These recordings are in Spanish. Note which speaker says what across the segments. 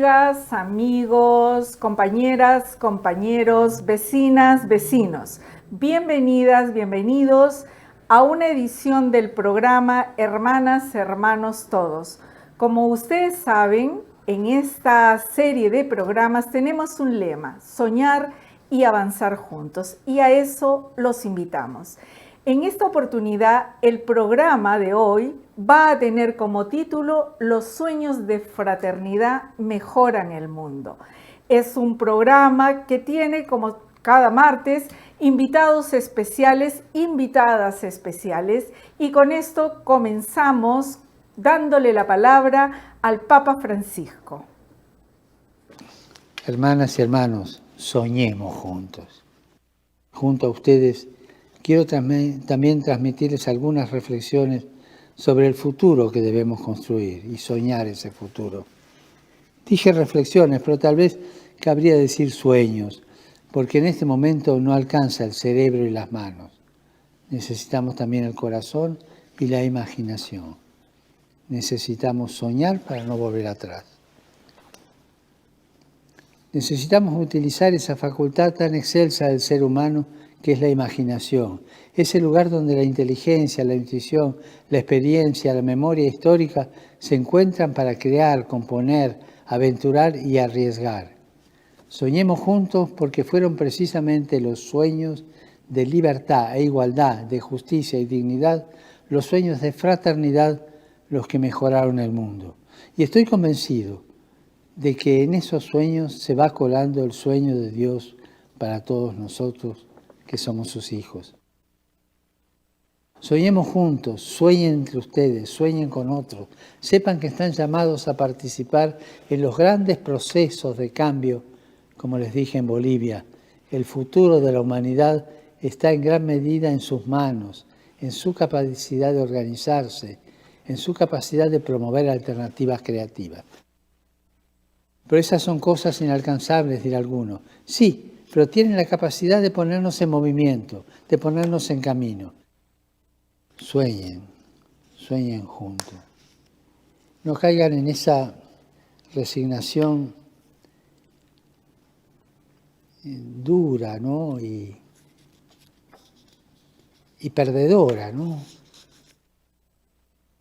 Speaker 1: amigas, amigos, compañeras, compañeros, vecinas, vecinos. Bienvenidas, bienvenidos a una edición del programa Hermanas, Hermanos Todos. Como ustedes saben, en esta serie de programas tenemos un lema: soñar y avanzar juntos, y a eso los invitamos. En esta oportunidad, el programa de hoy va a tener como título Los sueños de fraternidad mejoran el mundo. Es un programa que tiene, como cada martes, invitados especiales, invitadas especiales, y con esto comenzamos dándole la palabra al Papa Francisco.
Speaker 2: Hermanas y hermanos, soñemos juntos. Junto a ustedes, quiero también transmitirles algunas reflexiones sobre el futuro que debemos construir y soñar ese futuro. Dije reflexiones, pero tal vez cabría decir sueños, porque en este momento no alcanza el cerebro y las manos. Necesitamos también el corazón y la imaginación. Necesitamos soñar para no volver atrás. Necesitamos utilizar esa facultad tan excelsa del ser humano que es la imaginación, ese lugar donde la inteligencia, la intuición, la experiencia, la memoria histórica se encuentran para crear, componer, aventurar y arriesgar. Soñemos juntos porque fueron precisamente los sueños de libertad e igualdad, de justicia y dignidad, los sueños de fraternidad, los que mejoraron el mundo. Y estoy convencido de que en esos sueños se va colando el sueño de Dios para todos nosotros que somos sus hijos. Soñemos juntos, sueñen entre ustedes, sueñen con otros. Sepan que están llamados a participar en los grandes procesos de cambio, como les dije en Bolivia. El futuro de la humanidad está en gran medida en sus manos, en su capacidad de organizarse, en su capacidad de promover alternativas creativas. Pero esas son cosas inalcanzables, dirá alguno. Sí, pero tienen la capacidad de ponernos en movimiento, de ponernos en camino. Sueñen, sueñen juntos. No caigan en esa resignación dura, ¿no? y perdedora, ¿no?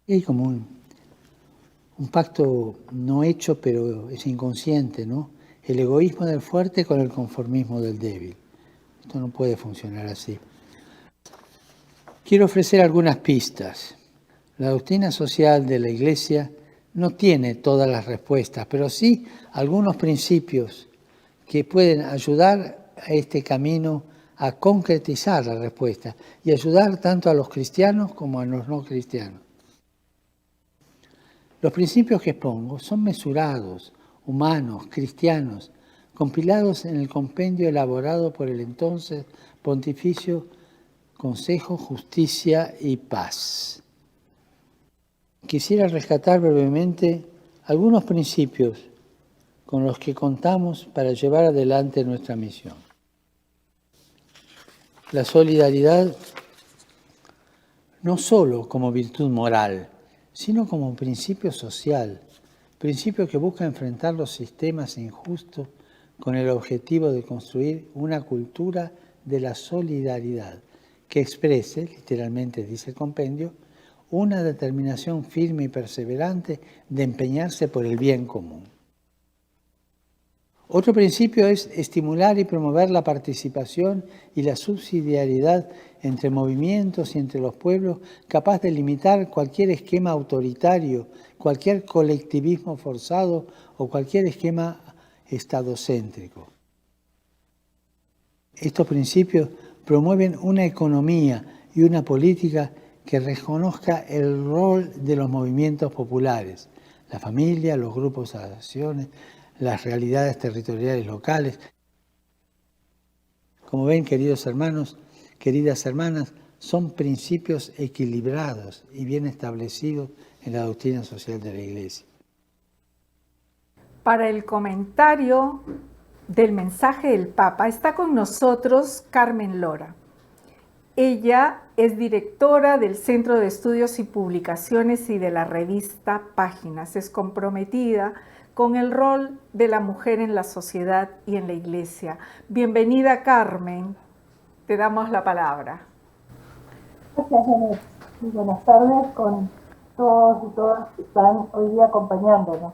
Speaker 2: Es como un pacto no hecho, pero es inconsciente, ¿no? El egoísmo del fuerte con el conformismo del débil. Esto no puede funcionar así. Quiero ofrecer algunas pistas. La doctrina social de la Iglesia no tiene todas las respuestas, pero sí algunos principios que pueden ayudar a este camino a concretizar la respuesta y ayudar tanto a los cristianos como a los no cristianos. Los principios que expongo son mesurados, humanos, cristianos, compilados en el compendio elaborado por el entonces Pontificio Consejo, Justicia y Paz. Quisiera rescatar brevemente algunos principios con los que contamos para llevar adelante nuestra misión. La solidaridad no solo como virtud moral, sino como principio social, principio que busca enfrentar los sistemas injustos con el objetivo de construir una cultura de la solidaridad que exprese, literalmente dice el compendio, una determinación firme y perseverante de empeñarse por el bien común. Otro principio es estimular y promover la participación y la subsidiariedad entre movimientos y entre los pueblos, capaz de limitar cualquier esquema autoritario, cualquier colectivismo forzado o cualquier esquema estadocéntrico. Estos principios promueven una economía y una política que reconozca el rol de los movimientos populares, la familia, los grupos de asociaciones, las realidades territoriales locales. Como ven, queridos hermanos, queridas hermanas, son principios equilibrados y bien establecidos en la doctrina social de la Iglesia.
Speaker 1: Para el comentario del mensaje del Papa está con nosotros Carmen Lora. Ella es directora del Centro de Estudios y Publicaciones y de la revista Páginas. Es comprometida con el rol de la mujer en la sociedad y en la iglesia. Bienvenida, Carmen. Te damos la palabra.
Speaker 3: Gracias, Janet. Muy buenas tardes con todos y todas que están hoy día acompañándonos.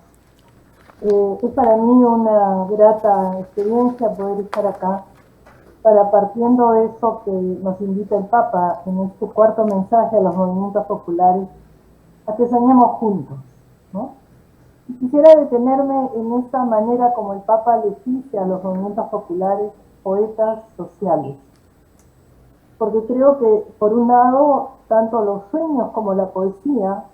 Speaker 3: Es para mí una grata experiencia poder estar acá para, partiendo de eso que nos invita el Papa en este cuarto mensaje a los movimientos populares, a que soñemos juntos, ¿no? Y quisiera detenerme en esta manera como el Papa les dice a los movimientos populares, poetas sociales. Porque creo que, por un lado, tanto los sueños como la poesía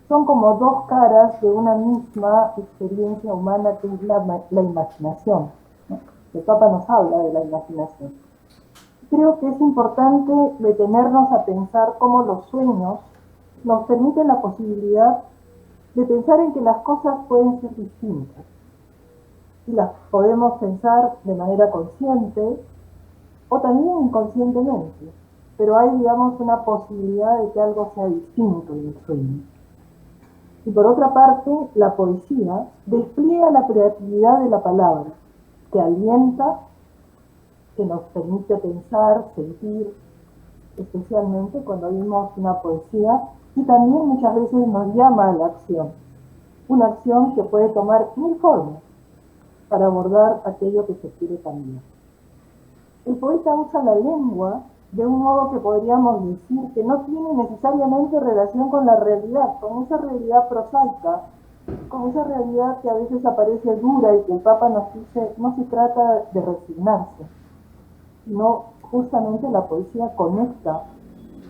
Speaker 3: son como dos caras de una misma experiencia humana, que es la imaginación, ¿no? El Papa nos habla de la imaginación. Creo que es importante detenernos a pensar cómo los sueños nos permiten la posibilidad de pensar en que las cosas pueden ser distintas. Y las podemos pensar de manera consciente o también inconscientemente, pero hay, digamos, una posibilidad de que algo sea distinto en el sueño. Y por otra parte, la poesía despliega la creatividad de la palabra, que alienta, que nos permite pensar, sentir, especialmente cuando vimos una poesía, y también muchas veces nos llama a la acción. Una acción que puede tomar mil formas para abordar aquello que se quiere cambiar. El poeta usa la lengua de un modo que podríamos decir que no tiene necesariamente relación con la realidad, con esa realidad prosaica, con esa realidad que a veces aparece dura y que el Papa nos dice no se trata de resignarse, sino justamente la poesía conecta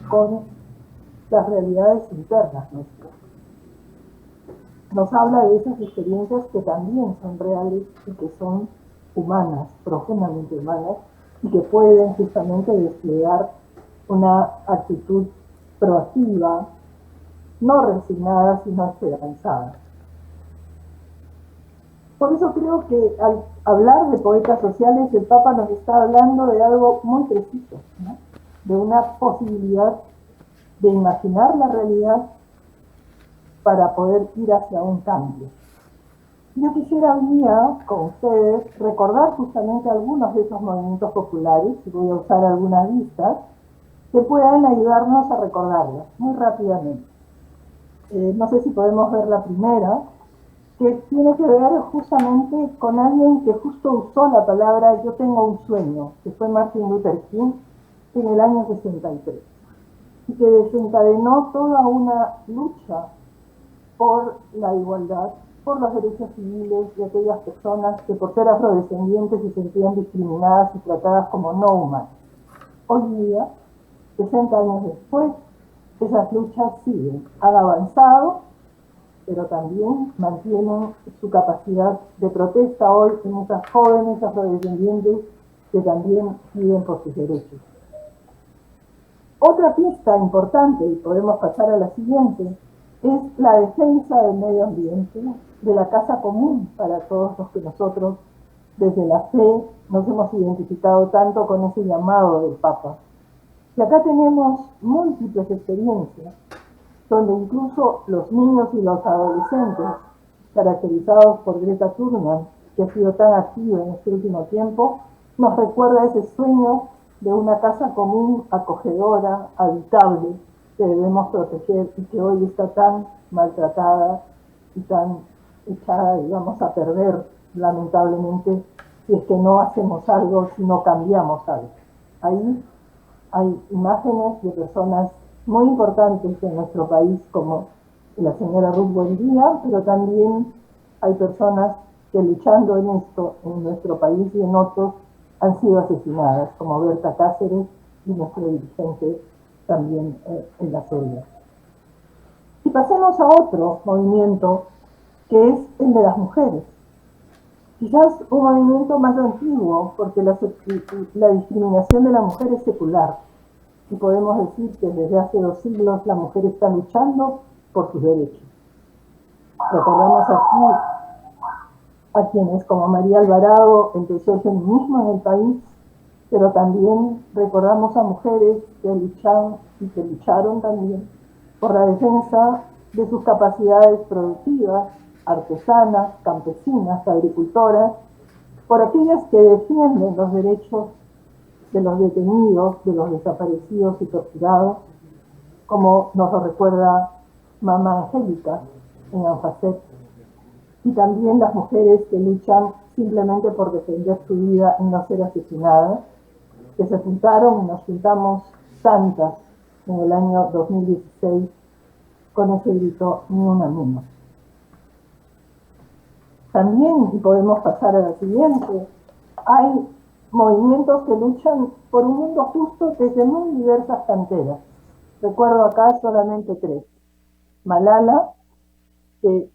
Speaker 3: con las realidades internas nuestras. Nos habla de esas experiencias que también son reales y que son humanas, profundamente humanas, y que pueden justamente desplegar una actitud proactiva, no resignada, sino esperanzada. Por eso creo que al hablar de poetas sociales, el Papa nos está hablando de algo muy preciso, ¿no? De una posibilidad de imaginar la realidad para poder ir hacia un cambio. Yo quisiera hoy día, con ustedes, recordar justamente algunos de esos movimientos populares, y voy a usar algunas listas, que puedan ayudarnos a recordarlos muy rápidamente. No sé si podemos ver la primera, que tiene que ver justamente con alguien que justo usó la palabra "yo tengo un sueño", que fue Martin Luther King en el año 63, y que desencadenó toda una lucha por la igualdad, por los derechos civiles de aquellas personas que por ser afrodescendientes se sentían discriminadas y tratadas como no humanas. Hoy día, 60 años después, esas luchas siguen, han avanzado, pero también mantienen su capacidad de protesta hoy en esas jóvenes afrodescendientes que también piden por sus derechos. Otra pista importante, y podemos pasar a la siguiente, es la defensa del medio ambiente, de la casa común para todos los que nosotros, desde la fe, nos hemos identificado tanto con ese llamado del Papa. Y acá tenemos múltiples experiencias, donde incluso los niños y los adolescentes, caracterizados por Greta Thunberg, que ha sido tan activa en este último tiempo, nos recuerda ese sueño de una casa común, acogedora, habitable, que debemos proteger y que hoy está tan maltratada y tan echada, digamos, a perder, lamentablemente, si es que no hacemos algo, si no cambiamos algo. Ahí hay imágenes de personas muy importantes en nuestro país, como la señora Ruth Buendía, pero también hay personas que, luchando en esto, en nuestro país y en otros, han sido asesinadas, como Berta Cáceres y nuestro dirigente también en la selva. Y pasemos a otro movimiento, que es el de las mujeres. Quizás un movimiento más antiguo, porque la discriminación de la mujer es secular. Y podemos decir que desde hace 2 siglos la mujer está luchando por sus derechos. Recordamos aquí a quienes, como María Alvarado, empezó el feminismo en el país, pero también recordamos a mujeres que luchan y que lucharon también por la defensa de sus capacidades productivas, artesanas, campesinas, agricultoras, por aquellas que defienden los derechos de los detenidos, de los desaparecidos y torturados, como nos lo recuerda Mamá Angélica en Anfacet, y también las mujeres que luchan simplemente por defender su vida y no ser asesinadas, que se juntaron y nos juntamos tantas en el año 2016 con ese grito "ni una menos". También, y podemos pasar a la siguiente, hay movimientos que luchan por un mundo justo desde muy diversas canteras. Recuerdo acá solamente 3. Malala, que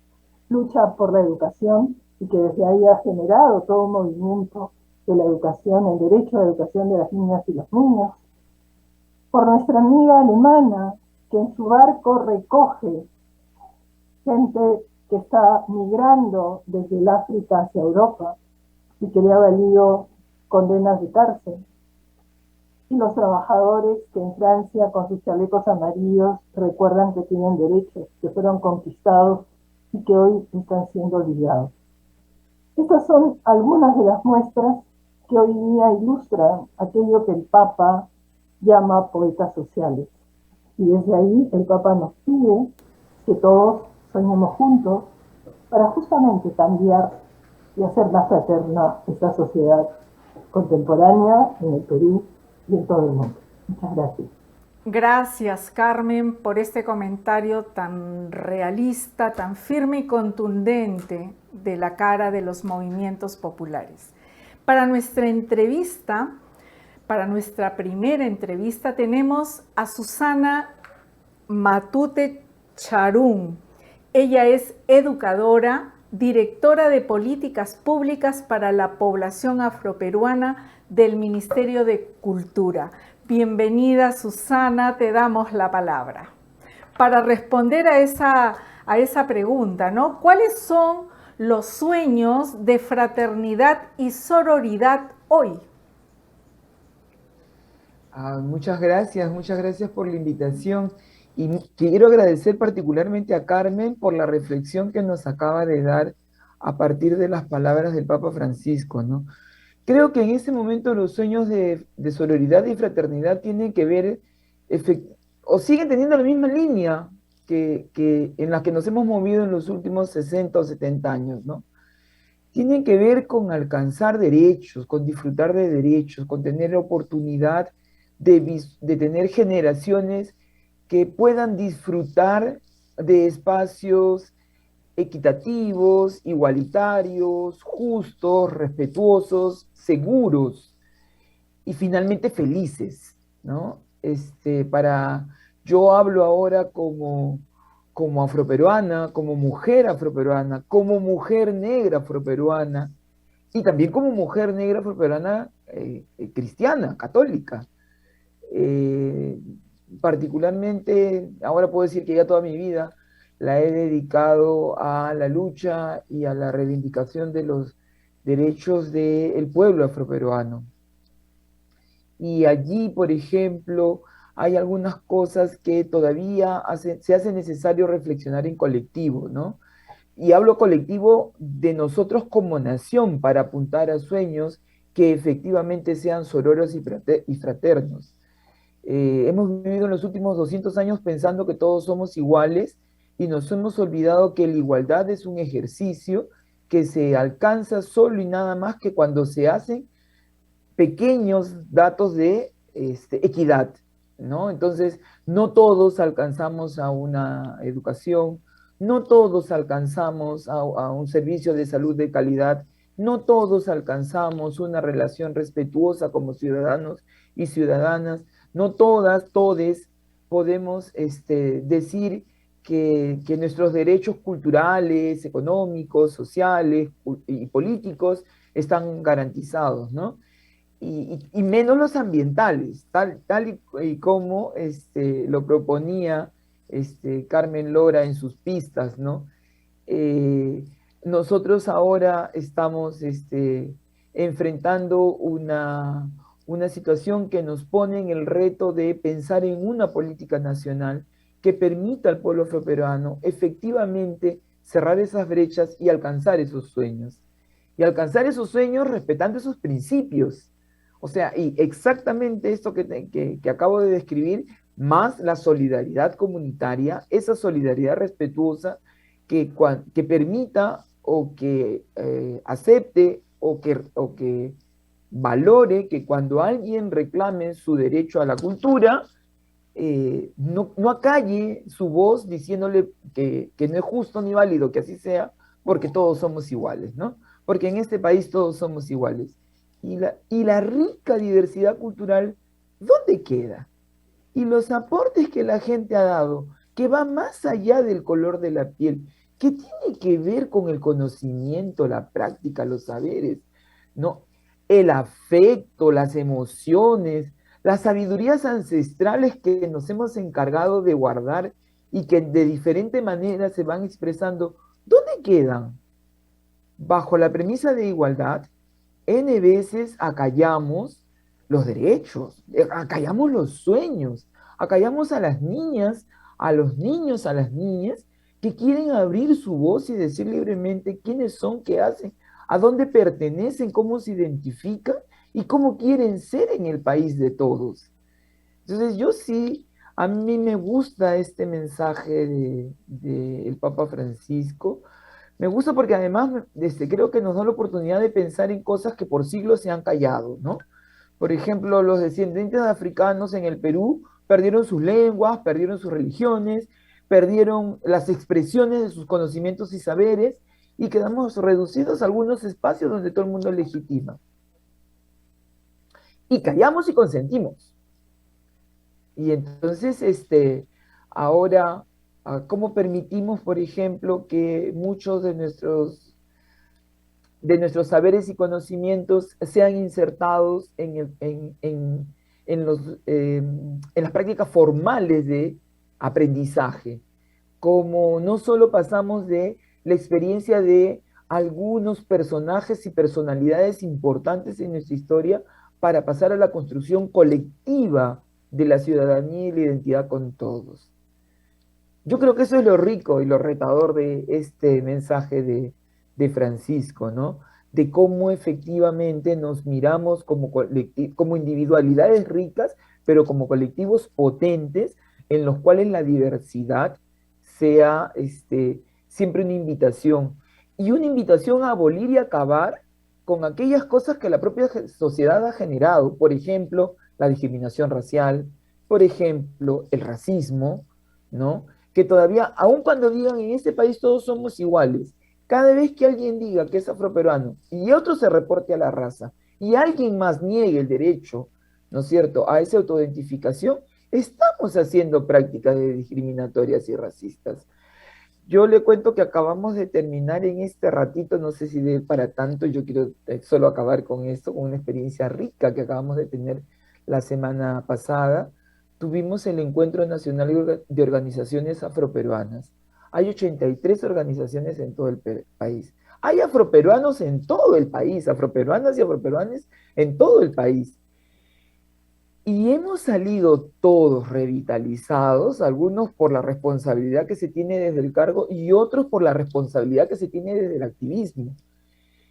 Speaker 3: lucha por la educación y que desde ahí ha generado todo un movimiento de la educación, el derecho a la educación de las niñas y los niños. Por nuestra amiga alemana, que en su barco recoge gente que está migrando desde el África hacia Europa y que le ha valido condenas de cárcel. Y los trabajadores que en Francia, con sus chalecos amarillos, recuerdan que tienen derechos, que fueron conquistados y que hoy están siendo olvidados. Estas son algunas de las muestras que hoy día ilustran aquello que el Papa llama poetas sociales. Y desde ahí el Papa nos pide que todos soñemos juntos para justamente cambiar y hacer más fraterna esta sociedad contemporánea en el Perú y en todo el mundo. Muchas gracias.
Speaker 1: Gracias, Carmen, por este comentario tan realista, tan firme y contundente de la cara de los movimientos populares. Para nuestra entrevista, para nuestra primera entrevista, tenemos a Susana Matute Charún. Ella es educadora, directora de políticas públicas para la población afroperuana del Ministerio de Cultura. Bienvenida, Susana, te damos la palabra. Para responder a esa pregunta, ¿no? ¿Cuáles son los sueños de fraternidad y sororidad hoy?
Speaker 4: Muchas gracias por la invitación. Y quiero agradecer particularmente a Carmen por la reflexión que nos acaba de dar a partir de las palabras del Papa Francisco, ¿no? Creo que en este momento los sueños de sororidad y fraternidad tienen que ver, o siguen teniendo la misma línea que en la que nos hemos movido en los últimos 60 o 70 años, ¿no? Tienen que ver con alcanzar derechos, con disfrutar de derechos, con tener la oportunidad de tener generaciones que puedan disfrutar de espacios equitativos, igualitarios, justos, respetuosos, seguros y finalmente felices, ¿no? Yo hablo ahora como afroperuana, como mujer afroperuana, como mujer negra afroperuana y también como mujer negra afroperuana cristiana, católica. Particularmente, ahora puedo decir que ya toda mi vida la he dedicado a la lucha y a la reivindicación de los derechos del pueblo afroperuano. Y allí, por ejemplo, hay algunas cosas que todavía se hace necesario reflexionar en colectivo, ¿no? Y hablo colectivo de nosotros como nación para apuntar a sueños que efectivamente sean sororos y fraternos. Hemos vivido en los últimos 200 años pensando que todos somos iguales y nos hemos olvidado que la igualdad es un ejercicio que se alcanza solo y nada más que cuando se hacen pequeños datos de equidad, ¿no? Entonces, no todos alcanzamos a una educación, no todos alcanzamos a un servicio de salud de calidad, no todos alcanzamos una relación respetuosa como ciudadanos y ciudadanas, no todas, todes podemos decir que nuestros derechos culturales, económicos, sociales y políticos están garantizados, ¿no? Y menos los ambientales, tal y como lo proponía Carmen Lora en sus pistas, ¿no? Nosotros ahora estamos enfrentando una situación que nos pone en el reto de pensar en una política nacional que permita al pueblo afroperuano efectivamente cerrar esas brechas y alcanzar esos sueños. Y alcanzar esos sueños respetando esos principios. O sea, y exactamente esto que acabo de describir, más la solidaridad comunitaria, esa solidaridad respetuosa que permita o que acepte o que valore que cuando alguien reclame su derecho a la cultura, no acalle su voz diciéndole que no es justo ni válido que así sea, porque todos somos iguales, ¿no? Porque en este país todos somos iguales. Y la rica diversidad cultural, ¿dónde queda? Y los aportes que la gente ha dado, que va más allá del color de la piel, que tiene que ver con el conocimiento, la práctica, los saberes, ¿no? El afecto, las emociones, las sabidurías ancestrales que nos hemos encargado de guardar y que de diferente manera se van expresando, ¿dónde quedan? Bajo la premisa de igualdad, N veces acallamos los derechos, acallamos los sueños, acallamos a las niñas, a los niños, a las niñas que quieren abrir su voz y decir libremente quiénes son, qué hacen, a dónde pertenecen, cómo se identifican y cómo quieren ser en el país de todos. Entonces yo sí, a mí me gusta este mensaje del Papa Francisco. Me gusta porque además creo que nos da la oportunidad de pensar en cosas que por siglos se han callado, ¿no? Por ejemplo, los descendientes de africanos en el Perú perdieron sus lenguas, perdieron sus religiones, perdieron las expresiones de sus conocimientos y saberes y quedamos reducidos a algunos espacios donde todo el mundo legitima. Y callamos y consentimos. Y entonces, ahora, ¿cómo permitimos, por ejemplo, que muchos de nuestros saberes y conocimientos sean insertados en las prácticas formales de aprendizaje? Como no solo pasamos de la experiencia de algunos personajes y personalidades importantes en nuestra historia para pasar a la construcción colectiva de la ciudadanía y la identidad con todos. Yo creo que eso es lo rico y lo retador de este mensaje de Francisco, ¿no? De cómo efectivamente nos miramos como individualidades ricas, pero como colectivos potentes en los cuales la diversidad sea siempre una invitación. Y una invitación a abolir y acabar con aquellas cosas que la propia sociedad ha generado. Por ejemplo, la discriminación racial, por ejemplo, el racismo, ¿no? Que todavía, aun cuando digan en este país todos somos iguales, cada vez que alguien diga que es afroperuano y otro se reporte a la raza y alguien más niegue el derecho, ¿no es cierto?, a esa autoidentificación, estamos haciendo prácticas discriminatorias y racistas. Yo le cuento que acabamos de terminar en este ratito, no sé si de para tanto, yo quiero solo acabar con esto, con una experiencia rica que acabamos de tener la semana pasada. Tuvimos el Encuentro Nacional de Organizaciones Afroperuanas. Hay 83 organizaciones en todo el país. Hay afroperuanos en todo el país, afroperuanas y afroperuanos en todo el país. Y hemos salido todos revitalizados, algunos por la responsabilidad que se tiene desde el cargo y otros por la responsabilidad que se tiene desde el activismo.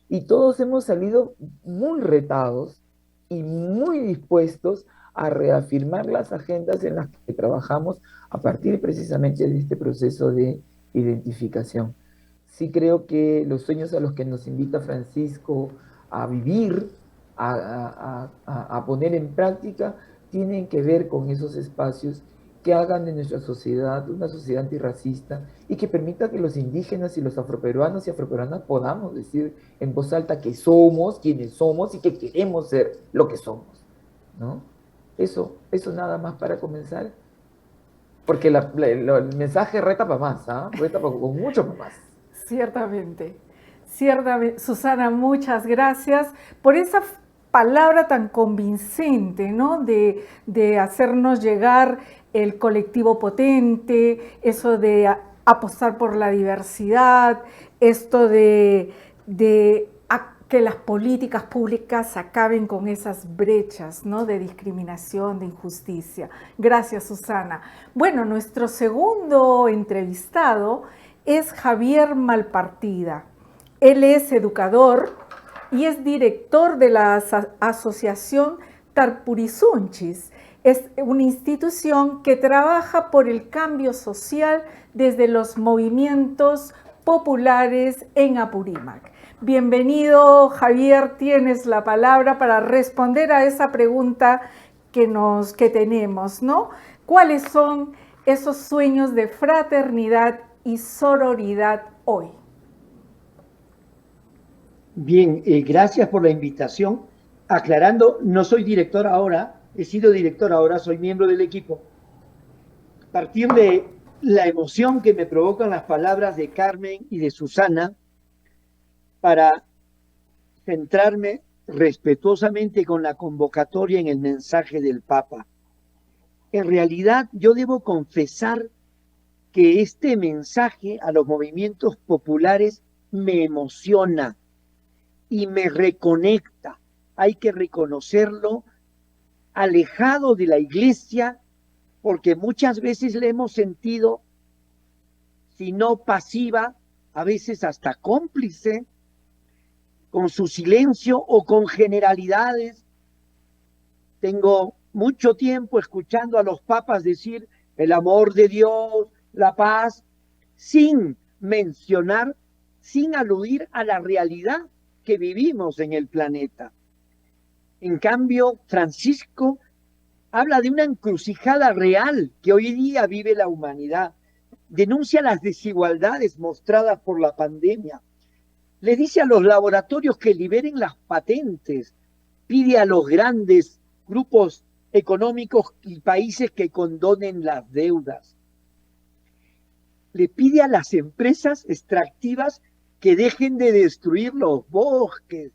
Speaker 4: Y todos hemos salido muy retados y muy dispuestos a reafirmar las agendas en las que trabajamos a partir precisamente de este proceso de identificación. Sí creo que los sueños a los que nos invita Francisco a vivir, a poner en práctica, tienen que ver con esos espacios que hagan de nuestra sociedad una sociedad antirracista y que permita que los indígenas y los afroperuanos y afroperuanas podamos decir en voz alta que somos quienes somos y que queremos ser lo que somos, ¿no? Eso nada más para comenzar, porque el mensaje reta para más, ¿eh? Reta con mucho para más.
Speaker 1: Ciertamente, ciertamente. Susana, muchas gracias por esa palabra tan convincente, ¿no? De hacernos llegar el colectivo potente, eso de apostar por la diversidad, esto de que las políticas públicas acaben con esas brechas, ¿no? De discriminación, de injusticia. Gracias, Susana. Bueno, nuestro segundo entrevistado es Javier Malpartida. Él es educador y es director de la Asociación Tarpurisunchis. Es una institución que trabaja por el cambio social desde los movimientos populares en Apurímac. Bienvenido, Javier, tienes la palabra para responder a esa pregunta que tenemos, ¿no? ¿Cuáles son esos sueños de fraternidad y sororidad hoy?
Speaker 5: Bien, gracias por la invitación. Aclarando, no soy director ahora, he sido director ahora, soy miembro del equipo. A partir de la emoción que me provocan las palabras de Carmen y de Susana, para centrarme respetuosamente con la convocatoria en el mensaje del Papa. En realidad, yo debo confesar que este mensaje a los movimientos populares me emociona y me reconecta. Hay que reconocerlo, alejado de la iglesia, porque muchas veces le hemos sentido, si no pasiva, a veces hasta cómplice, con su silencio o con generalidades. Tengo mucho tiempo escuchando a los papas decir el amor de Dios, la paz, sin mencionar, sin aludir a la realidad que vivimos en el planeta. En cambio, Francisco habla de una encrucijada real que hoy día vive la humanidad. Denuncia las desigualdades mostradas por la pandemia. Le dice a los laboratorios que liberen las patentes. Pide a los grandes grupos económicos y países que condonen las deudas. Le pide a las empresas extractivas que dejen de destruir los bosques,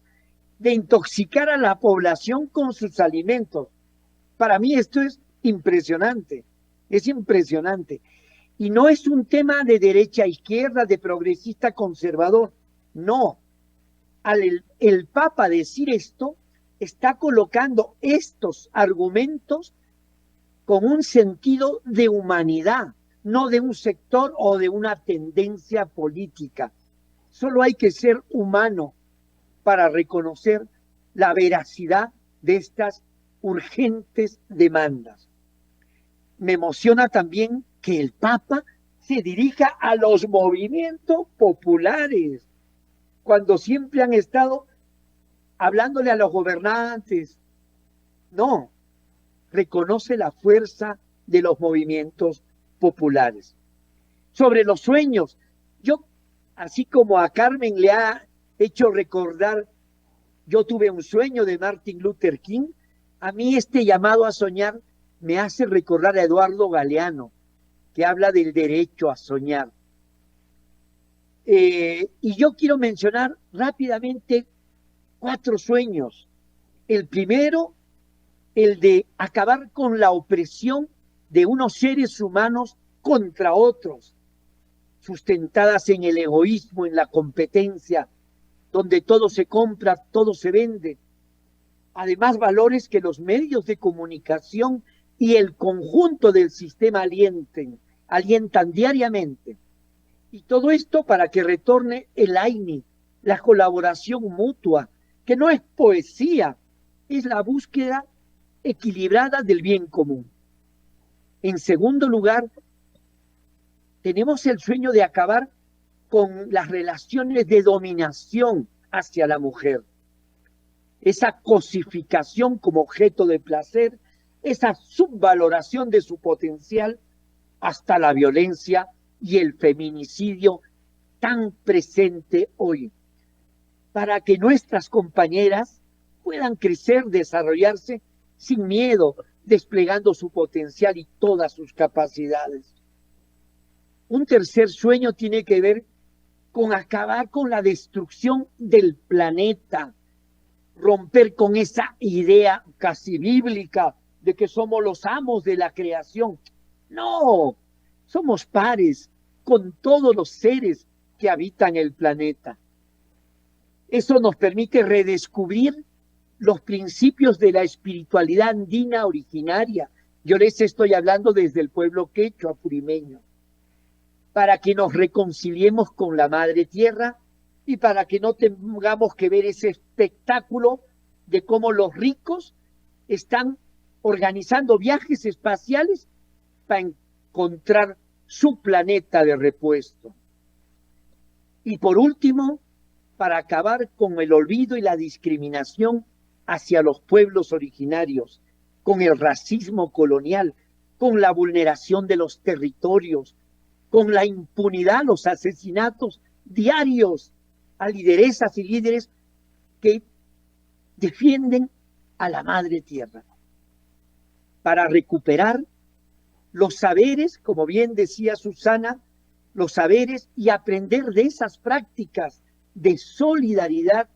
Speaker 5: de intoxicar a la población con sus alimentos. Para mí esto es impresionante, es impresionante. Y no es un tema de derecha a izquierda, de progresista conservador, no. El Papa decir esto, está colocando estos argumentos con un sentido de humanidad, no de un sector o de una tendencia política. Solo hay que ser humano para reconocer la veracidad de estas urgentes demandas. Me emociona también que el Papa se dirija a los movimientos populares, cuando siempre han estado hablándole a los gobernantes. No, reconoce la fuerza de los movimientos populares. Sobre los sueños, yo, así como a Carmen le ha hecho recordar, yo tuve un sueño de Martin Luther King, a mí este llamado a soñar me hace recordar a Eduardo Galeano, que habla del derecho a soñar. Y yo quiero mencionar rápidamente 4 sueños. El primero, el de acabar con la opresión de unos seres humanos contra otros, sustentadas en el egoísmo, en la competencia, donde todo se compra, todo se vende. Además, valores que los medios de comunicación y el conjunto del sistema alientan diariamente. Y todo esto para que retorne el AINI, la colaboración mutua, que no es poesía, es la búsqueda equilibrada del bien común. En segundo lugar, tenemos el sueño de acabar con las relaciones de dominación hacia la mujer. Esa cosificación como objeto de placer, esa subvaloración de su potencial, hasta la violencia y el feminicidio tan presente hoy, para que nuestras compañeras puedan crecer, desarrollarse sin miedo, desplegando su potencial y todas sus capacidades. Un tercer sueño tiene que ver con acabar con la destrucción del planeta, romper con esa idea casi bíblica de que somos los amos de la creación. No, somos pares con todos los seres que habitan el planeta. Eso nos permite redescubrir los principios de la espiritualidad andina originaria. Yo les estoy hablando desde el pueblo quechua apurimeño. para que nos reconciliemos con la Madre Tierra y para que no tengamos que ver ese espectáculo de cómo los ricos están organizando viajes espaciales para encontrar su planeta de repuesto. Y por último, para acabar con el olvido y la discriminación hacia los pueblos originarios, con el racismo colonial, con la vulneración de los territorios, con la impunidad, los asesinatos diarios a lideresas y líderes que defienden a la Madre Tierra, para recuperar los saberes, como bien decía Susana, los saberes y aprender de esas prácticas de solidaridad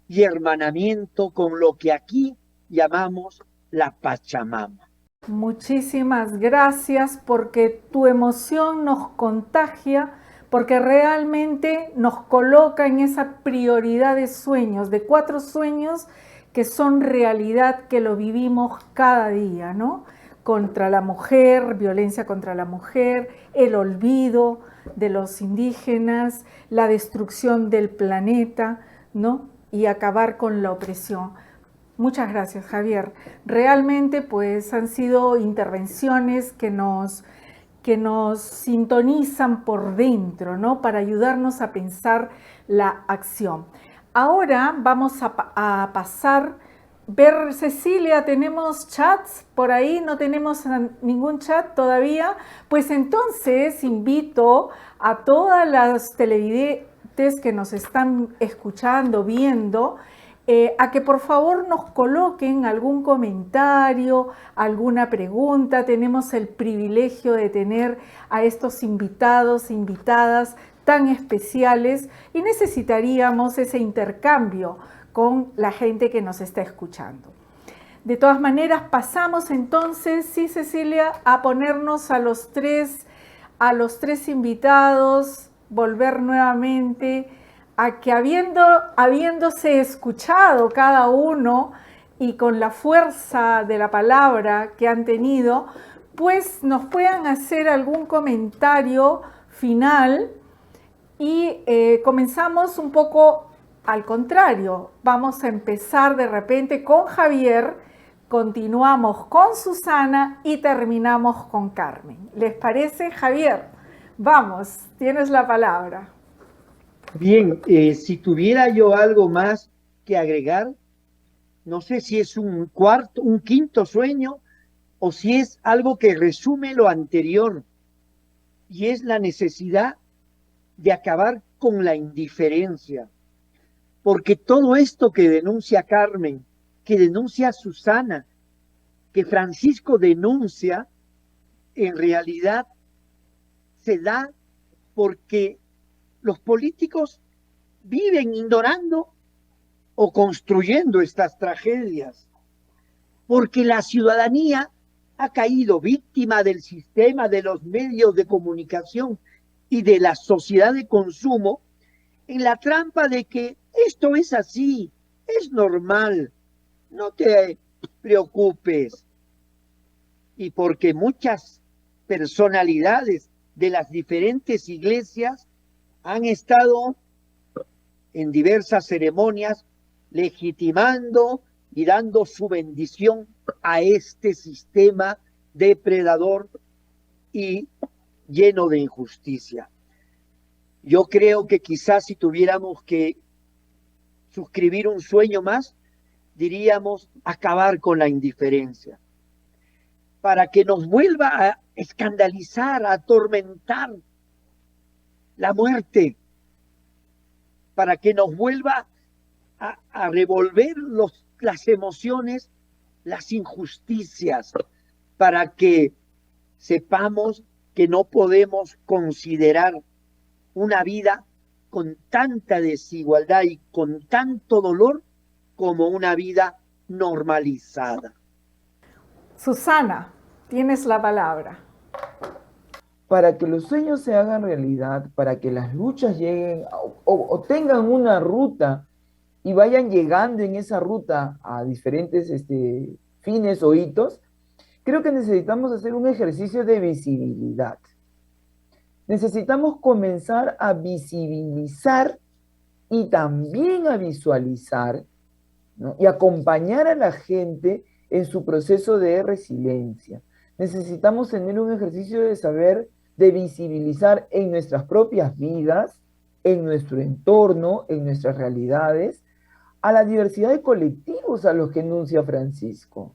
Speaker 5: y hermanamiento con lo que aquí llamamos la Pachamama.
Speaker 1: Muchísimas gracias porque tu emoción nos contagia, porque realmente nos coloca en esa prioridad de sueños, de 4 sueños que son realidad, que lo vivimos cada día, ¿no? Contra la mujer, violencia contra la mujer, el olvido de los indígenas, la destrucción del planeta, ¿no? Y acabar con la opresión. Muchas gracias, Javier. Realmente, pues, han sido intervenciones que nos sintonizan por dentro, ¿no? Para ayudarnos a pensar la acción. Ahora vamos a pasar, ver, Cecilia, ¿tenemos chats por ahí? ¿No tenemos ningún chat todavía? Pues entonces invito a todas las televidentes que nos están escuchando, viendo, a que por favor nos coloquen algún comentario, alguna pregunta. Tenemos el privilegio de tener a estos invitados e invitadas tan especiales y necesitaríamos ese intercambio con la gente que nos está escuchando. De todas maneras, pasamos entonces, sí, Cecilia, a ponernos a los tres invitados, volver nuevamente a que habiéndose escuchado cada uno y con la fuerza de la palabra que han tenido, pues nos puedan hacer algún comentario final y comenzamos un poco al contrario. Vamos a empezar de repente con Javier, continuamos con Susana y terminamos con Carmen. ¿Les parece, Javier? Vamos, tienes la palabra.
Speaker 5: Bien, si tuviera yo algo más que agregar, no sé si es un quinto sueño o si es algo que resume lo anterior, y es la necesidad de acabar con la indiferencia. Porque todo esto que denuncia Carmen, que denuncia Susana, que Francisco denuncia, en realidad se da porque los políticos viven ignorando o construyendo estas tragedias, porque la ciudadanía ha caído víctima del sistema de los medios de comunicación y de la sociedad de consumo en la trampa de que esto es así, es normal, no te preocupes. Y porque muchas personalidades de las diferentes iglesias han estado en diversas ceremonias legitimando y dando su bendición a este sistema depredador y lleno de injusticia. Yo creo que quizás si tuviéramos que suscribir un sueño más, diríamos acabar con la indiferencia, para que nos vuelva a escandalizar, a atormentar la muerte, para que nos vuelva a revolver las emociones, las injusticias, para que sepamos que no podemos considerar una vida con tanta desigualdad y con tanto dolor como una vida normalizada.
Speaker 1: Susana, tienes la palabra.
Speaker 4: Para que los sueños se hagan realidad, para que las luchas lleguen o tengan una ruta y vayan llegando en esa ruta a diferentes fines o hitos, creo que necesitamos hacer un ejercicio de visibilidad. Necesitamos comenzar a visibilizar y también a visualizar, ¿no? Y acompañar a la gente en su proceso de resiliencia. Necesitamos tener un ejercicio de saber, de visibilizar en nuestras propias vidas, en nuestro entorno, en nuestras realidades, a la diversidad de colectivos a los que enuncia Francisco.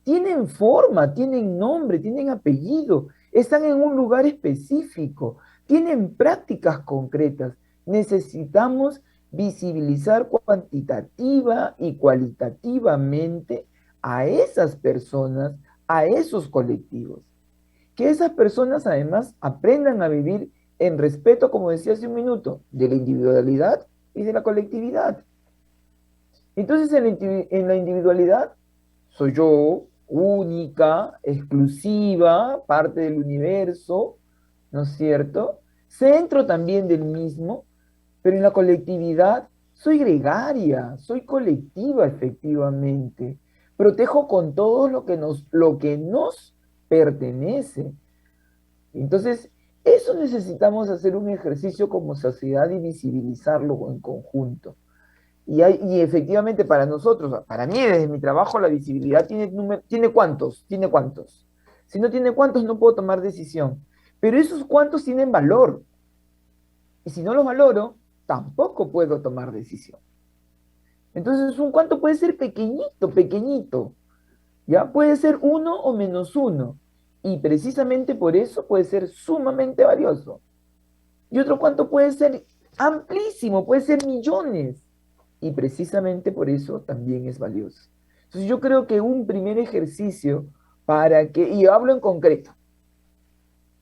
Speaker 4: Tienen forma, tienen nombre, tienen apellido, están en un lugar específico, tienen prácticas concretas. Necesitamos visibilizar cuantitativa y cualitativamente a esas personas, a esos colectivos. Que esas personas además aprendan a vivir en respeto, como decía hace un minuto, de la individualidad y de la colectividad. Entonces, en la individualidad, soy yo, única, exclusiva, parte del universo, ¿no es cierto? Centro también del mismo, pero en la colectividad soy gregaria, soy colectiva efectivamente. Protejo con todo lo que nos pertenece. Entonces, eso necesitamos hacer un ejercicio como sociedad y visibilizarlo en conjunto. Y efectivamente para nosotros, para mí desde mi trabajo, la visibilidad tiene cuántos, tiene cuántos. Si no tiene cuántos, no puedo tomar decisión. Pero esos cuántos tienen valor. Y si no los valoro, tampoco puedo tomar decisión. Entonces un cuánto puede ser pequeñito, pequeñito. ¿Ya? Puede ser uno o menos uno. Y precisamente por eso puede ser sumamente valioso. Y otro cuánto puede ser amplísimo, puede ser millones. Y precisamente por eso también es valioso. Entonces yo creo que un primer ejercicio para que, y hablo en concreto,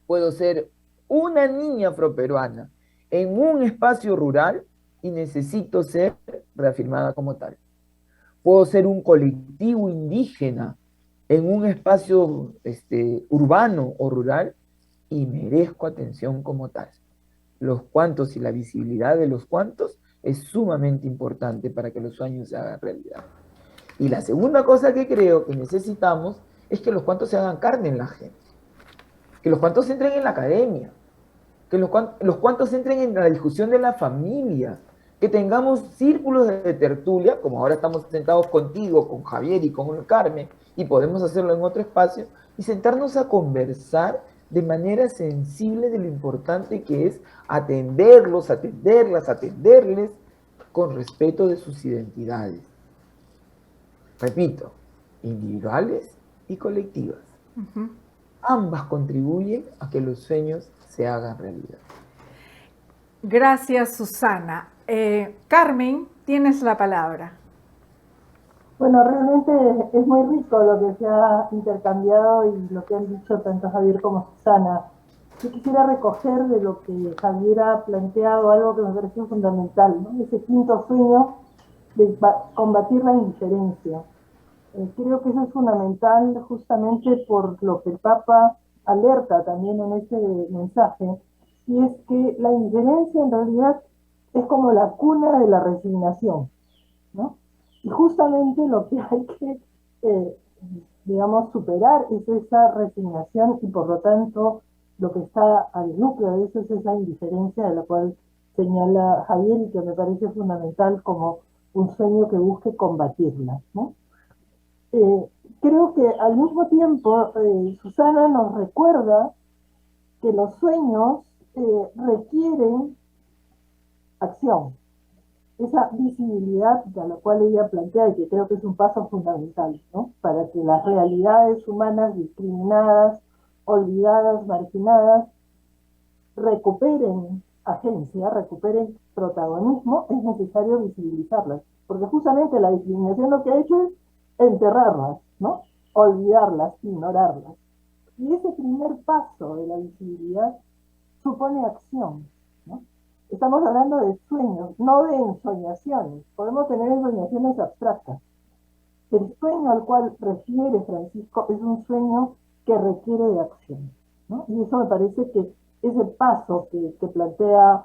Speaker 4: puedo ser una niña afroperuana en un espacio rural y necesito ser reafirmada como tal. Puedo ser un colectivo indígena en un espacio urbano o rural y merezco atención como tal. Los cuantos y la visibilidad de los cuantos es sumamente importante para que los sueños se hagan realidad. Y la segunda cosa que creo que necesitamos es que los cuantos se hagan carne en la gente, que los cuantos entren en la academia, que los cuantos entren en la discusión de la familia, que tengamos círculos de tertulia, como ahora estamos sentados contigo, con Javier y con Carmen, y podemos hacerlo en otro espacio, y sentarnos a conversar de manera sensible de lo importante que es atenderlos, atenderlas, atenderles con respeto de sus identidades. Repito, individuales y colectivas. Ambas contribuyen a que los sueños se hagan realidad.
Speaker 1: Gracias, Susana. Carmen, tienes la palabra.
Speaker 3: Bueno, realmente es muy rico lo que se ha intercambiado y lo que han dicho tanto Javier como Susana. Yo quisiera recoger de lo que Javier ha planteado algo que me pareció fundamental, ¿no? Ese quinto sueño de combatir la indiferencia. Creo que eso es fundamental justamente por lo que el Papa alerta también en ese mensaje, y es que la indiferencia en realidad es como la cuna de la resignación, ¿no? Y justamente lo que hay que, digamos, superar es esa resignación, y por lo tanto lo que está al núcleo de eso es esa indiferencia de la cual señala Javier y que me parece fundamental como un sueño que busque combatirla, ¿no? Creo que al mismo tiempo Susana nos recuerda que los sueños requieren acción, esa visibilidad a la cual ella plantea y que creo que es un paso fundamental, ¿no? Para que las realidades humanas discriminadas, olvidadas, marginadas, recuperen agencia, recuperen protagonismo, es necesario visibilizarlas, porque justamente la discriminación lo que ha hecho es enterrarlas, ¿no? Olvidarlas, ignorarlas. Y ese primer paso de la visibilidad supone acción, ¿no? Estamos hablando de sueños, no de ensoñaciones. Podemos tener ensoñaciones abstractas. El sueño al cual refiere Francisco es un sueño que requiere de acción, ¿no? Y eso me parece que ese paso que plantea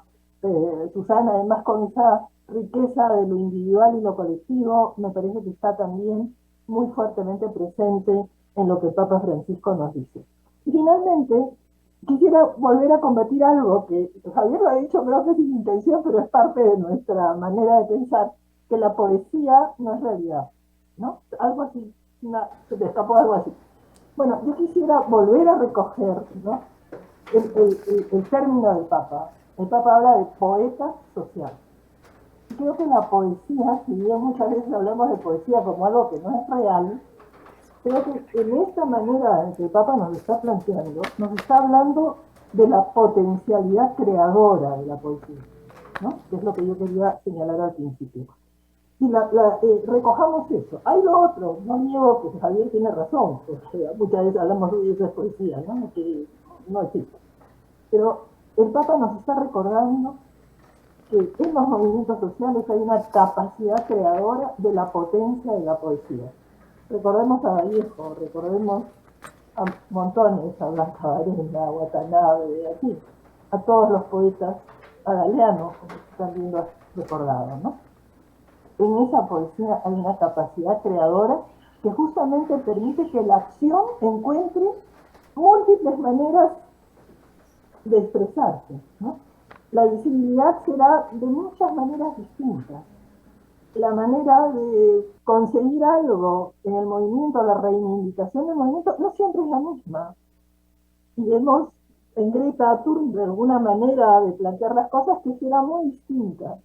Speaker 3: Susana, además con esa riqueza de lo individual y lo colectivo, me parece que está también muy fuertemente presente en lo que el Papa Francisco nos dice. Y finalmente, quisiera volver a combatir algo que Javier lo ha dicho, creo que sin intención, pero es parte de nuestra manera de pensar, que la poesía no es realidad, ¿no? Algo así, se te escapó algo así. Bueno, yo quisiera volver a recoger, ¿no?, el término del Papa. El Papa habla de poeta social. Creo que la poesía, si bien muchas veces hablamos de poesía como algo que no es real, creo que en esta manera en que el Papa nos está planteando, nos está hablando de la potencialidad creadora de la poesía, ¿no?, que es lo que yo quería señalar al principio. Y recojamos eso. Hay lo otro, no niego que Javier tiene razón, porque muchas veces hablamos de eso de poesía, ¿no?, que no existe. Pero el Papa nos está recordando que en los movimientos sociales hay una capacidad creadora de la potencia de la poesía. Recordemos a Vallejo, recordemos a montones, a Blanca Varela, a Watanabe, aquí, a todos los poetas, a Galeano, como también lo has recordado, ¿no? En esa poesía hay una capacidad creadora que justamente permite que la acción encuentre múltiples maneras de expresarse, ¿no? La visibilidad será de muchas maneras distintas. La manera de conseguir algo en el movimiento, la reivindicación del movimiento, no siempre es la misma. Y vemos en Greta Thunberg alguna manera de plantear las cosas que será muy distinta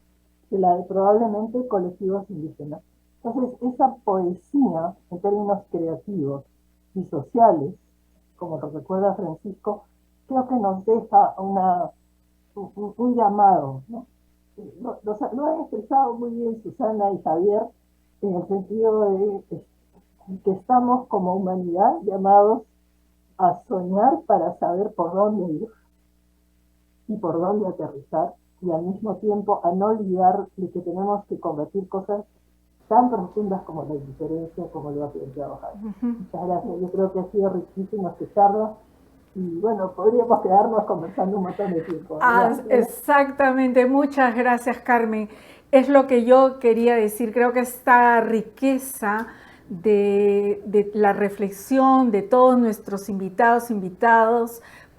Speaker 3: de la de probablemente colectivos indígenas. Entonces, esa poesía, en términos creativos y sociales, como lo recuerda Francisco, creo que nos deja un llamado, ¿no? Lo han expresado muy bien Susana y Javier, en el sentido de que estamos como humanidad llamados a soñar para saber por dónde ir y por dónde aterrizar, y al mismo tiempo a no olvidar de que tenemos que convertir cosas tan profundas como la indiferencia, como lo ha planteado Javier. Muchas gracias, yo creo que ha sido riquísimo escucharlo. Y bueno, podríamos quedarnos conversando un montón de tiempo.
Speaker 1: Exactamente, muchas gracias, Carmen. Es lo que yo quería decir. Creo que esta riqueza de la reflexión de todos nuestros invitados,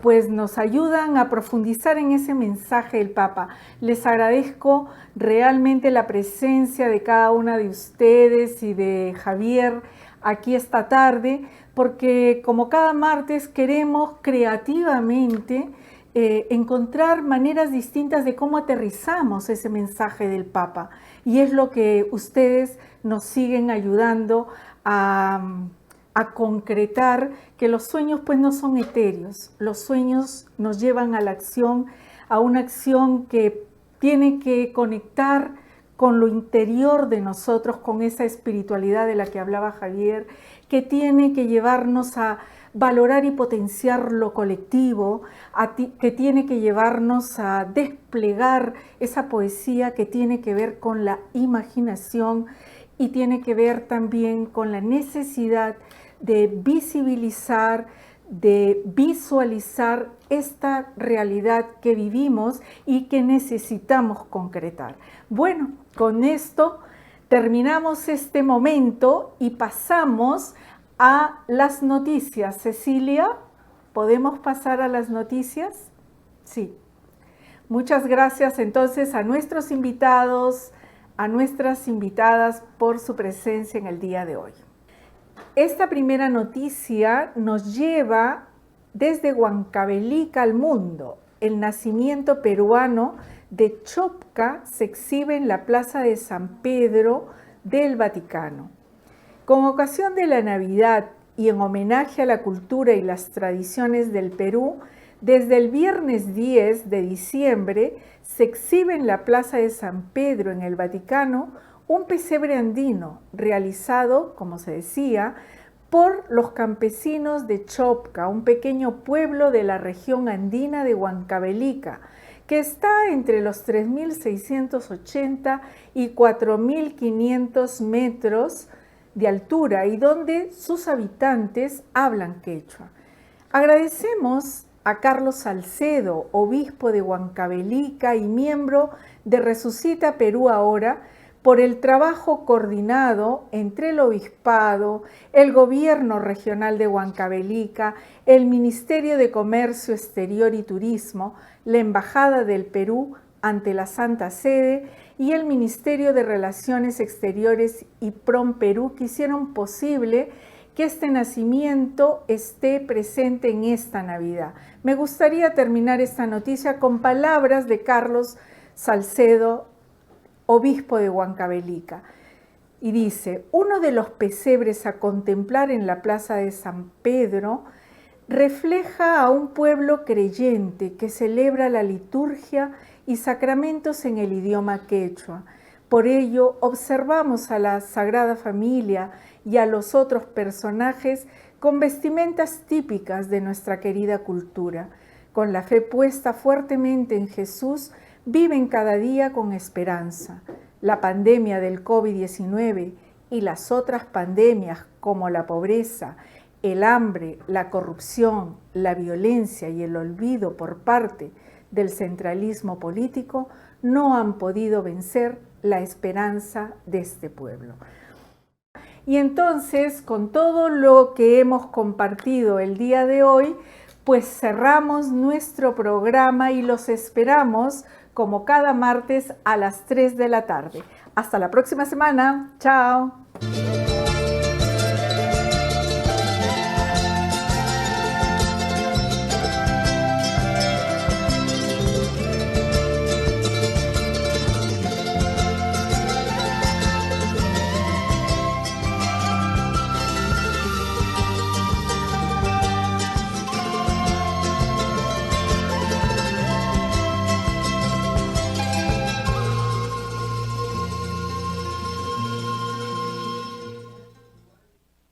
Speaker 1: pues nos ayudan a profundizar en ese mensaje del Papa. Les agradezco realmente la presencia de cada una de ustedes y de Javier aquí esta tarde, porque como cada martes queremos creativamente encontrar maneras distintas de cómo aterrizamos ese mensaje del Papa. Y es lo que ustedes nos siguen ayudando a concretar, que los sueños pues no son etéreos. Los sueños nos llevan a la acción, a una acción que tiene que conectar con lo interior de nosotros, con esa espiritualidad de la que hablaba Javier, que tiene que llevarnos a valorar y potenciar lo colectivo, que tiene que llevarnos a desplegar esa poesía que tiene que ver con la imaginación y tiene que ver también con la necesidad de visibilizar, de visualizar esta realidad que vivimos y que necesitamos concretar. Bueno, con esto terminamos este momento y pasamos a las noticias. Cecilia, ¿podemos pasar a las noticias? Sí. Muchas gracias entonces a nuestros invitados, a nuestras invitadas por su presencia en el día de hoy. Esta primera noticia nos lleva desde Huancavelica al mundo. El nacimiento peruano de Chopca se exhibe en la Plaza de San Pedro del Vaticano. Con ocasión de la Navidad y en homenaje a la cultura y las tradiciones del Perú, desde el viernes 10 de diciembre se exhibe en la Plaza de San Pedro en el Vaticano un pesebre andino realizado, como se decía, por los campesinos de Chopca, un pequeño pueblo de la región andina de Huancavelica, que está entre los 3.680 y 4.500 metros de altura y donde sus habitantes hablan quechua. Agradecemos a Carlos Salcedo, obispo de Huancavelica y miembro de Resucita Perú Ahora, por el trabajo coordinado entre el Obispado, el Gobierno Regional de Huancavelica, el Ministerio de Comercio Exterior y Turismo, la Embajada del Perú ante la Santa Sede y el Ministerio de Relaciones Exteriores y PROM Perú, que hicieron posible que este nacimiento esté presente en esta Navidad. Me gustaría terminar esta noticia con palabras de Carlos Salcedo, obispo de Huancavelica, y dice: uno de los pesebres a contemplar en la plaza de San Pedro refleja a un pueblo creyente que celebra la liturgia y sacramentos en el idioma quechua. Por ello, observamos a la Sagrada Familia y a los otros personajes con vestimentas típicas de nuestra querida cultura. Con la fe puesta fuertemente en Jesús, viven cada día con esperanza. La pandemia del COVID-19 y las otras pandemias como la pobreza, el hambre, la corrupción, la violencia y el olvido por parte del centralismo político no han podido vencer la esperanza de este pueblo. Y entonces, con todo lo que hemos compartido el día de hoy, pues cerramos nuestro programa y los esperamos como cada martes a las 3 de la tarde. Hasta la próxima semana. Chao.